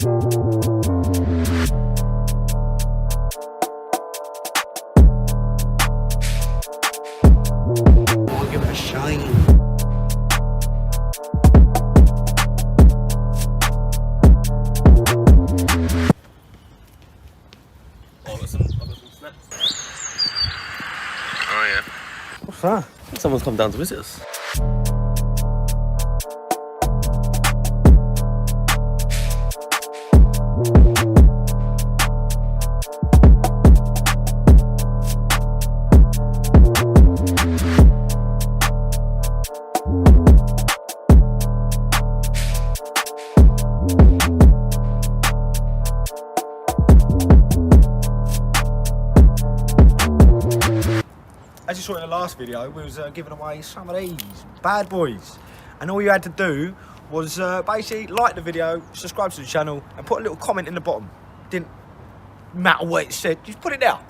I'll give it a shine. I've got some snaps. Oh yeah. What's that? Someone's come down to visit us. As you saw in the last video, we was giving away some of these bad boys, and all you had to do was basically like the video, subscribe to the channel, and put a little comment in the bottom. Didn't matter what it said, just put it down.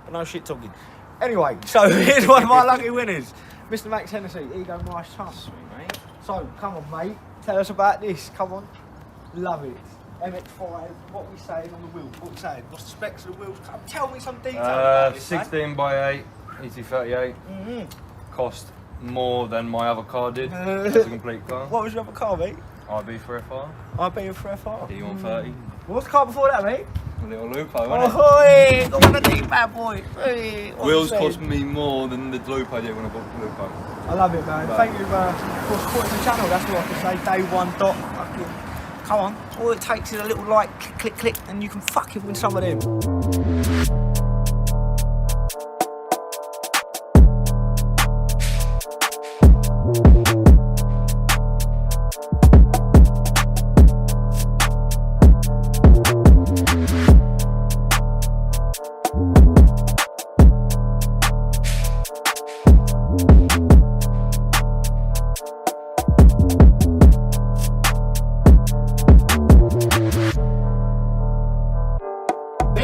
But no shit talking. Anyway, so here's one of my lucky winners, Mr. Max Hennessy. Here you go, nice chance. Sweet, mate. So come on, mate, tell us about this. Come on, love it. MX5, what we saying on the wheel? What we saying? What's the specs of the wheels? Come tell me some detail about this, 16 by 8, ET38. Cost more than my other car did. It's a complete car. What was your other car, mate? RB4FR. I'll be for FR. D130. What's the car before that, mate? A little Lupo, wasn't Oh, hey, got one of these bad boys. Hey, what Wheels you saying? cost me more than the Lupo did when I bought the Lupo. I love it, man. Thank you for supporting the channel. That's what I can say. Day one dot. Fucking, come on. All it takes is a little like, click, click, click, and you can fucking win some of them.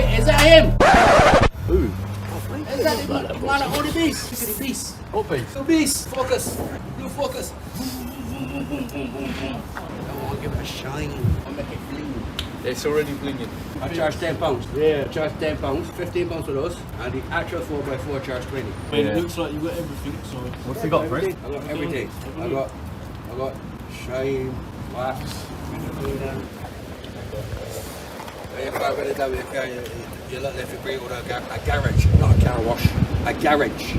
Is that him? Ooh. Is that him? Man, all the beast. Look at the beast. What piece? The beast. Focus. Blue focus. I'll give it a shine. I'll make it bling. It's already blinging. I charge £10. Yeah. I charge £10, £15 for those, and the actual 4x4 charge 20. I mean, it looks like you've got everything, so... What's he got for it? I got everything. I got shine, wax, you can't really do it, you look left free with a garage, not a car wash, a garage.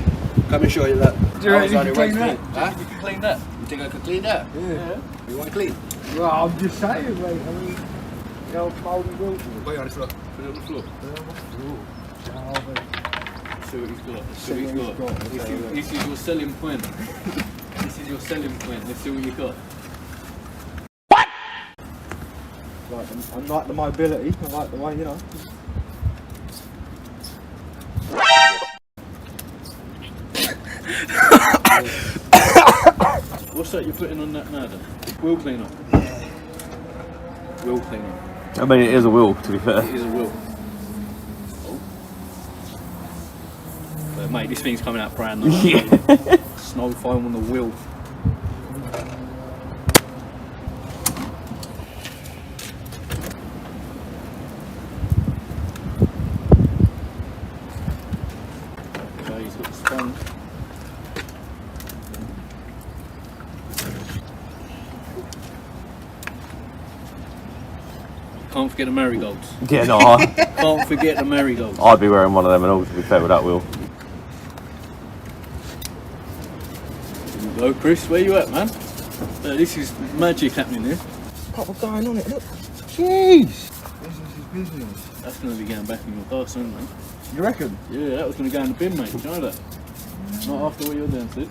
Come and show you that. Do you reckon you can clean that? Huh? You can clean that. You think I could clean that? Yeah. You want to clean? Well, I'm just saying, mate. I mean, you know, mouldy wheels. Put it on the floor. Put it on the floor. See what he's got. See what he's got. This is your selling point. This is your selling point. Let's see what you got. I like the mobility. I like the way, you know. What's that you're putting on that now then? Wheel cleaner. Wheel cleaner. I mean, it is a wheel, to be fair. It is a wheel. Oh. But mate, this thing's coming out brand new. Snow foam on the wheel. Okay, he's got the sponge. Can't forget the marigolds. Yeah, no, Can't forget the marigolds. I'd be wearing one of them and all, to be fair, with that wheel. Hello Chris, where you at, man? This is magic happening here. Proper going on it, look. Jeez. Business is business. That's going to be going back in your car soon, mate. You reckon? Yeah, that was going to go in the bin, mate. Do you know that? Not after what you're doing, Sid.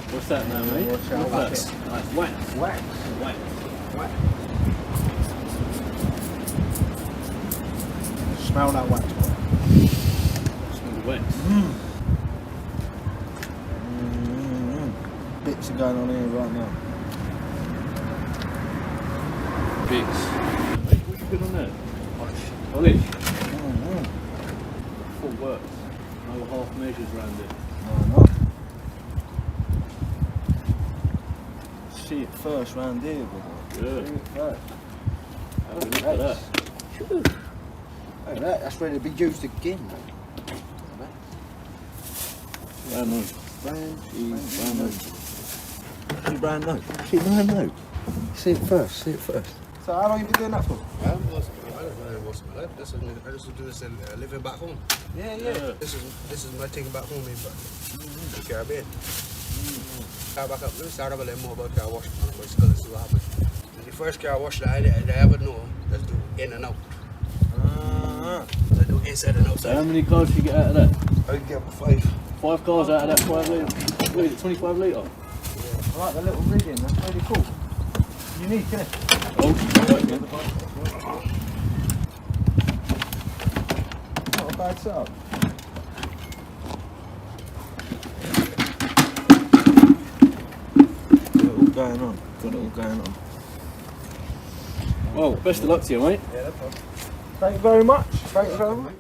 What's that now, mate? What's that? What's that? Nice wax. Wax. Wax. Wax. Smell that wax. Smell the wax. Bits are going on here right now. Bits. What you put on there? Polish. Full works. No half measures around it. No. See it first round here, brother. Yeah. See it first. Have a look at that. Sure. Look at that. That's ready to be used again, mate. Brand new. Brand new. See brand new. See brand new. See it first. See it first. So how long have you been doing that for? I don't know what's my life. I just do this living back home. Yeah. This is my thing back home in the Caribbean. Car back up. Let me start up a little more about car wash. I'm going to see what happens. The first car wash that I ever know, let's do in and out. Let's do inside and outside. How many cars you get out of that? I get 5. 5 cars out of that 5 litre? What is it, 25 litre? I like the little rigging. That's really cool. Unique, isn't it? Oh, right, man. Not a bad setup. Got it all going on. Well, best of luck to you, mate. Yeah, that's fine. Thank you very much. Thank you very much.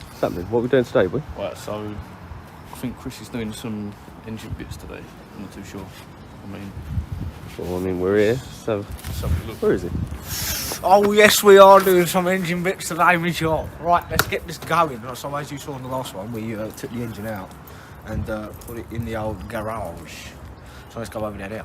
What's happening? What are we doing today, boy? Right, so I think Chris is doing some engine bits today. I'm not too sure. Well, I mean, we're here, so Let's have a look. where is he? Oh yes, we are doing some engine bits today, Mitchell. Right, let's get this going. So as you saw in the last one, we took the engine out and put it in the old garage. So let's go over there now.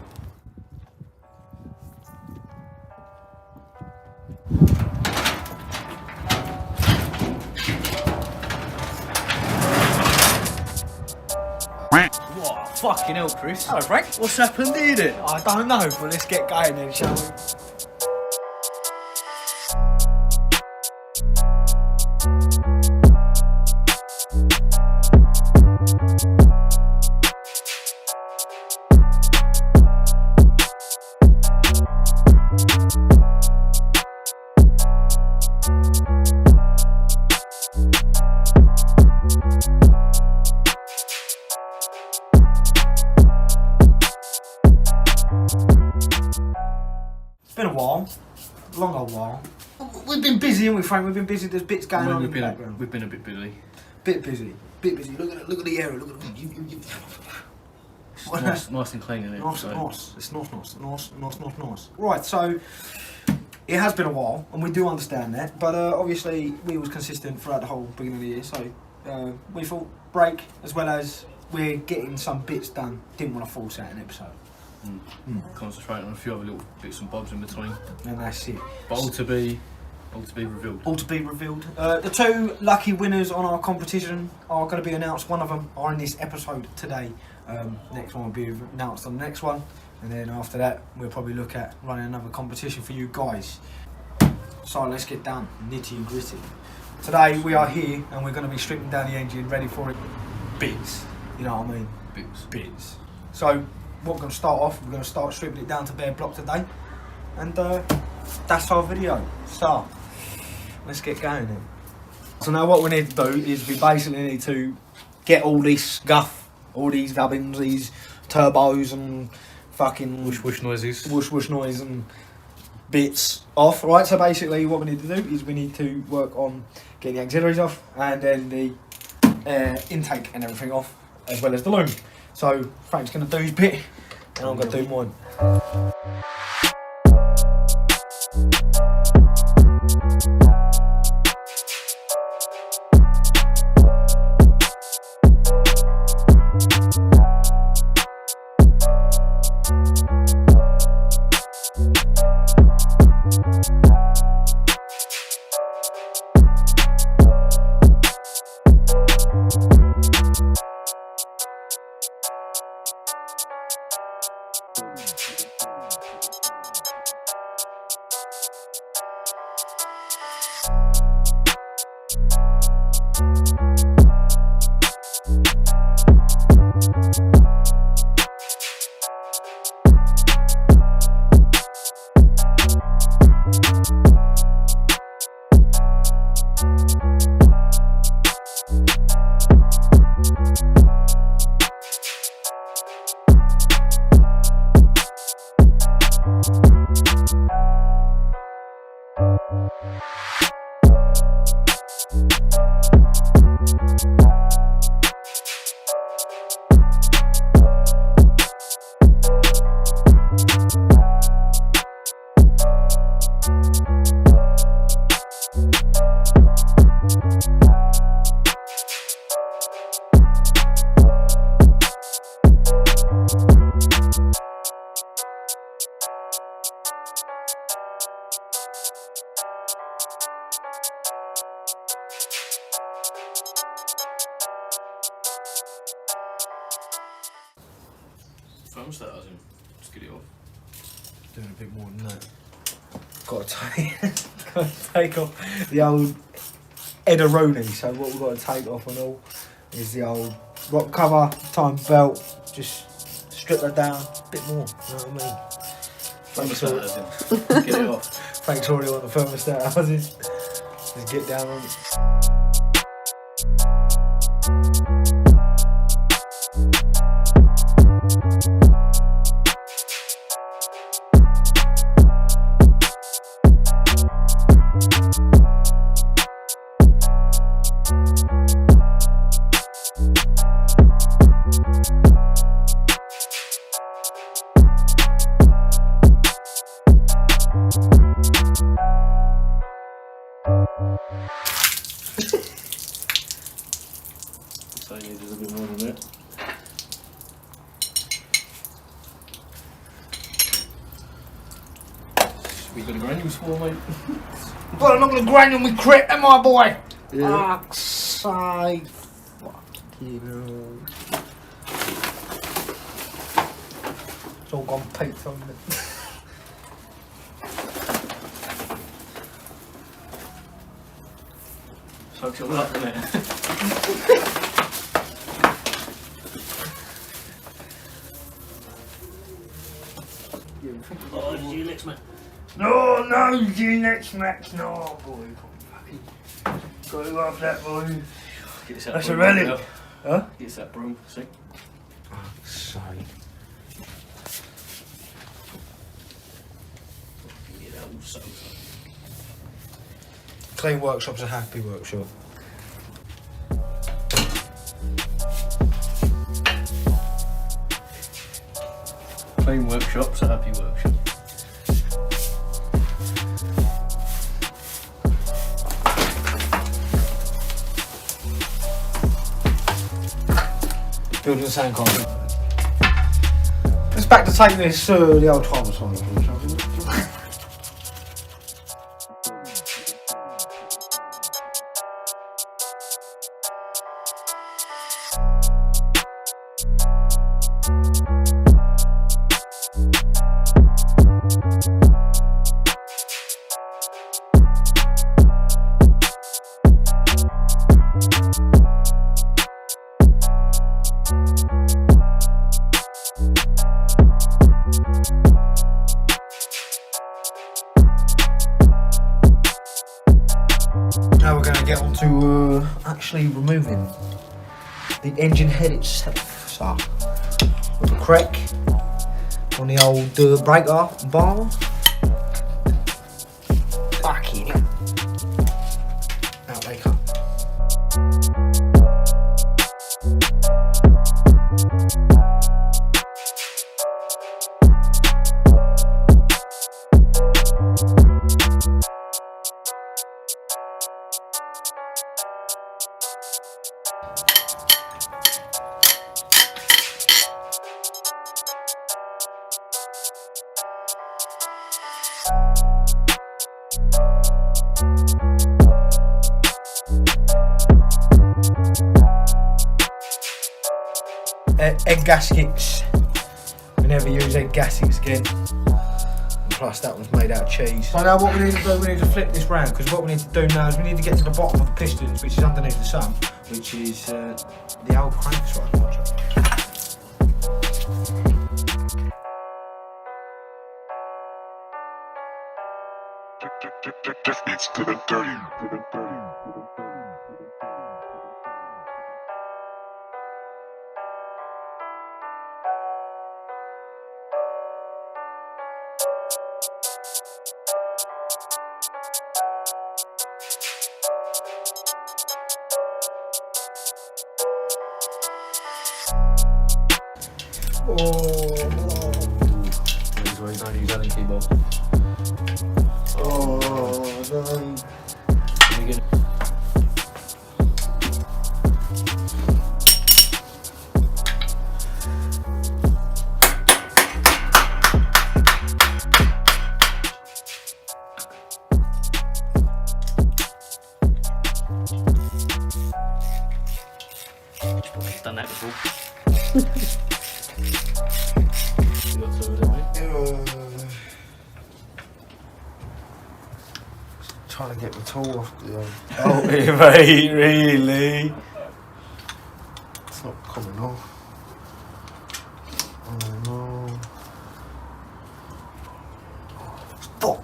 What? Fucking hell, Chris. Hello, Frank. What's happened here then? I don't know, but let's get going then, shall we? It's been a while, long old while. We've been busy, haven't we, Frank? We've been busy. There's bits going on in the background. We've been a bit busy. Bit busy. Look at the area. Look at you. It's nice and clean in it. Nice. It's nice. Right, so it has been a while, and we do understand that. But obviously, we was consistent throughout the whole beginning of the year. So we thought break, as well as we're getting some bits done. Didn't want to force out an episode. Concentrating on a few other little bits and bobs in between. And that's it. But all to be revealed. All to be revealed. The 2 lucky winners on our competition are going to be announced. One of them are in this episode today. Next one will be announced on the next one. And then after that, we'll probably look at running another competition for you guys. So let's get down, nitty and gritty. Today we are here and we're going to be stripping down the engine, ready for it. Bits. You know what I mean? Bits. So what we're going to start off, we're going to start stripping it down to bare block today. And that's our video. So let's get going then. So now what we need to do is we basically need to get all this guff, all these gubbins, these turbos and fucking Whoosh noises. whoosh noise and bits off, right? So basically what we need to do is we need to work on getting the auxiliaries off and then the intake and everything off, as well as the loom. So Frank's going to do his bit and I'm going to do mine. thermostat as in. Just get it off. Doing a bit more than that. Got to take off the old Ederoni. So what we've got to take off and all is the old rock cover, time belt. Just strip that down a bit more. You know what I mean? Thermostat as in. Get it off. Thanks already on the thermostat houses. Just get down on it. So you need a bit more than that. We got a granules for, mate. Well, I'm not going to granule me crit, am I, boy? Yeah. Fuck's sake. Fucking hell. It's all gone peaked on it. Fuck's all up, innit? Oh, you next, mate. No, you next match, no, boy. Got to have that, boy. Get us that That's a broom, relic. now. Huh? Get us that broom, see? Fuck's sake. Get that all soaked up. Clean workshop's a happy workshop. Clean workshop's a happy workshop. Building the sand concrete. Let's back to take this the old Thomas on. Now we're going to get on to actually removing the engine head itself. So, with a crack on the old breaker bar. Fucking hell. Out they come. Egg gaskets. We never use egg gaskets again. And plus that one's made out of cheese. So now what we need to do, we need to flip this round, because what we need to do now is we need to get to the bottom of the pistons, which is underneath the sump, which is the old crankshaft module. Just needs to the dirty. This is why you don't use Allen keyboard. Oh no. You get done that before. trying to get the tool off the oh, mate, really? It's not coming off. Oh no. Fuck.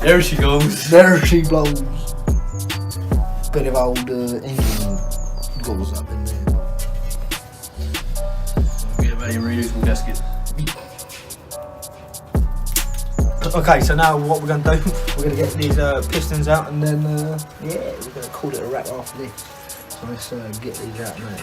There she goes. There she blows. Bit of old engine goes up in there. Get a very reusable gasket. Okay, so now what we're going to do, we're going to get these pistons out and then, yeah, we're going to call it a wrap after this. So let's get these out now.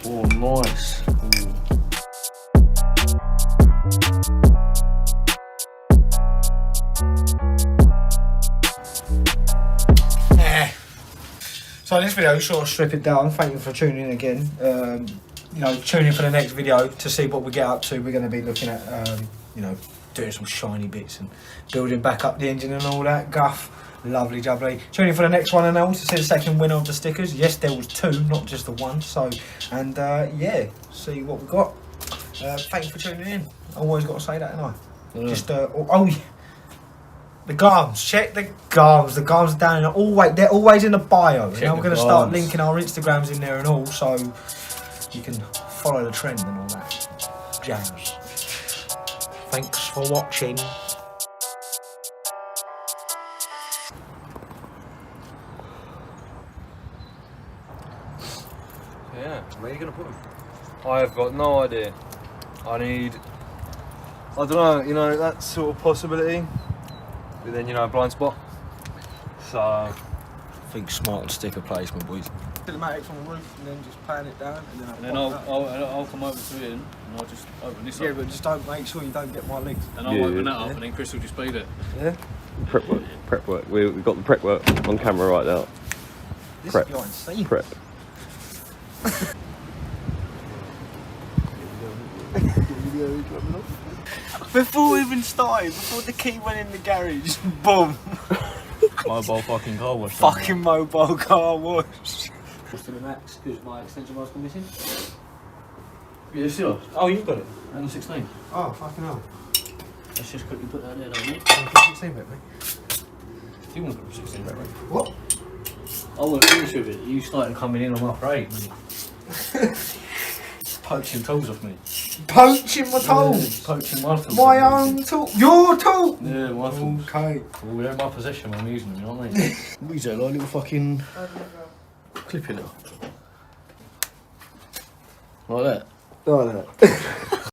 Oh, nice. Ooh. So in this video, sort of strip it down. Thank you for tuning in again. You know, tune in for the next video to see what we get up to. We're going to be looking at, you know, doing some shiny bits and building back up the engine and all that guff. Lovely jubbly. Tune in for the next one and all to see the second winner of the stickers. Yes, there was 2, not just the 1. So, and yeah, see what we got. Thank you for tuning in. I always got to say that, haven't I? Yeah. Just oh yeah. The garms, check the garms. The garms are down in they're always in the bio. You know, we're going to start linking our Instagrams in there and all, so you can follow the trend and all that jazz. Thanks for watching. Yeah. Where are you going to put them? I've got no idea. I don't know, you know, that sort of possibility. But then, you know, a blind spot. So, Think smart sticker placement, boys. Cinematics on the roof and then just pan it down and then I'll come over to it and I'll just open this up. Yeah, but just don't make sure you don't get my legs. And I'll open that up and then Chris will just beat it. Yeah. Prep work. We've got the prep work on camera right now. This Prep. is behind the scenes. Prep. Before we even started, before the key went in the garage, boom. mobile fucking car wash. Fucking mobile car wash. To the max, because my extension was missing. Yeah, sure. Oh, you've got it. And 16. Oh, fucking hell. Let's just quickly put that there, don't we? 16 bit, mate. You want to put 16 back, right? What? I want to finish with it. You started coming in on my parade, mate. Poaching tools off me. Poaching my tools? Poaching my tools. My own tool? Your tool? Yeah, my tools. Okay. Well, they're in my possession when I'm using them, you know what I mean? What is that, like a little fucking Clip it up. Like that. Like that.